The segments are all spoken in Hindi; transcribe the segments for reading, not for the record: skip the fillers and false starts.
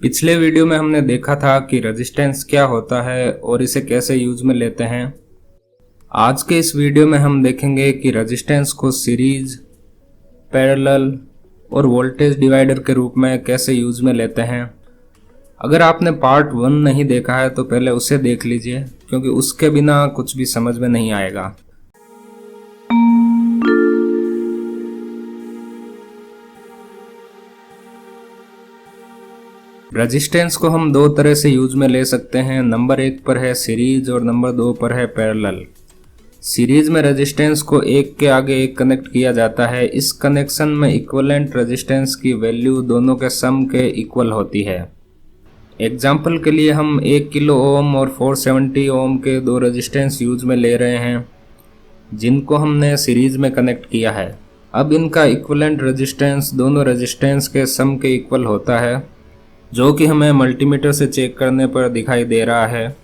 पिछले वीडियो में हमने देखा था कि रेजिस्टेंस क्या होता है और इसे कैसे यूज में लेते हैं। आज के इस वीडियो में हम देखेंगे कि रेजिस्टेंस को सीरीज, पैरेलल और वोल्टेज डिवाइडर के रूप में कैसे यूज में लेते हैं। अगर आपने पार्ट 1 नहीं देखा है तो पहले उसे देख लीजिए, क्योंकि उसके बिना कुछ भी समझ में नहीं आएगा। रेजिस्टेंस को हम दो तरह से यूज में ले सकते हैं। नंबर 1 पर है सीरीज और नंबर 2 पर है पैरेलल। सीरीज में रेजिस्टेंस को एक के आगे एक कनेक्ट किया जाता है। इस कनेक्शन में इक्विवेलेंट रेजिस्टेंस की वैल्यू दोनों के सम के इक्वल होती है। एग्जाम्पल के लिए हम 1 किलो ओम और 470 ओम के दो रेजिस्टेंस यूज में ले रहे हैं, जिनको हमने सीरीज में कनेक्ट किया है। अब इनका इक्विवेलेंट रेजिस्टेंस दोनों रेजिस्टेंस के सम के इक्वल होता है, जो कि हमें मल्टीमीटर से चेक करने पर दिखाई दे रहा है।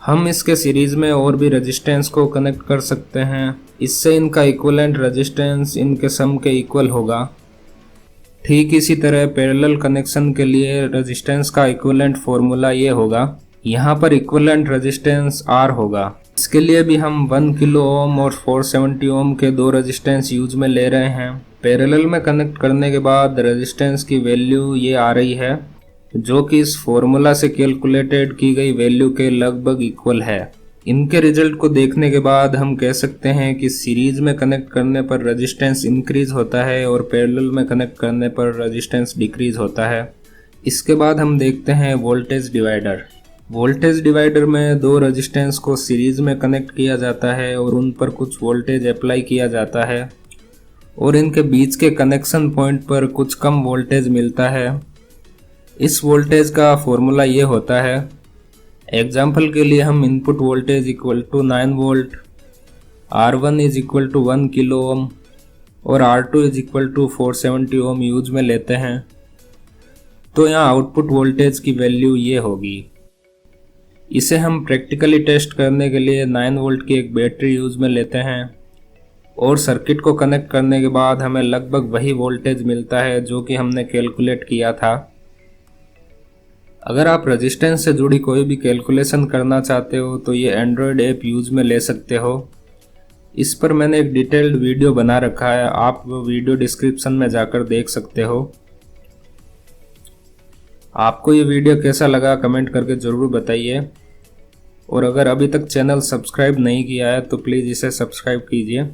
हम इसके सीरीज में और भी रेजिस्टेंस को कनेक्ट कर सकते हैं, इससे इनका इक्विवेलेंट रेजिस्टेंस इनके सम के इक्वल होगा। ठीक इसी तरह पैरेलल कनेक्शन के लिए रेजिस्टेंस का इक्विवेलेंट फॉर्मूला ये होगा। यहाँ पर इक्विवेलेंट रेजिस्टेंस R होगा। इसके लिए भी हम 1 किलो ओम और 470 ओम के दो रेजिस्टेंस यूज में ले रहे हैं। पैरेलल में कनेक्ट करने के बाद रेजिस्टेंस की वैल्यू ये आ रही है, जो कि इस फॉर्मूला से कैलकुलेटेड की गई वैल्यू के लगभग इक्वल है। इनके रिजल्ट को देखने के बाद हम कह सकते हैं कि सीरीज में कनेक्ट करने पर रेजिस्टेंस इंक्रीज होता है और पैरेलल में कनेक्ट करने पर रेजिस्टेंस डिक्रीज होता है। इसके बाद हम देखते हैं वोल्टेज डिवाइडर। वोल्टेज डिवाइडर में दो रेजिस्टेंस को सीरीज में कनेक्ट किया जाता है और उन पर कुछ वोल्टेज अप्लाई किया जाता है और इनके बीच के कनेक्शन पॉइंट पर कुछ कम वोल्टेज मिलता है। इस वोल्टेज का फॉर्मूला ये होता है। एग्जाम्पल के लिए हम input voltage equal to 9 volt, R1 is equal to 1 kilo ohm और R2 is equal to 470 ohm use में लेते हैं, तो यहाँ आउटपुट वोल्टेज की वैल्यू ये होगी। इसे हम प्रैक्टिकली टेस्ट करने के लिए 9 वोल्ट की एक बैटरी यूज में लेते हैं और सर्किट को कनेक्ट करने के बाद हमें लगभग वही वोल्टेज मिलता है जो कि हमने कैलकुलेट किया था। अगर आप रेजिस्टेंस से जुड़ी कोई भी कैलकुलेशन करना चाहते हो तो ये एंड्रॉयड ऐप यूज में ले सकते हो। इस पर मैंने एक डिटेल्ड वीडियो बना रखा है, आप वो वीडियो डिस्क्रिप्शन में जाकर देख सकते हो। आपको ये वीडियो कैसा लगा कमेंट करके ज़रूर बताइए, और अगर अभी तक चैनल सब्सक्राइब नहीं किया है तो प्लीज़ इसे सब्सक्राइब कीजिए।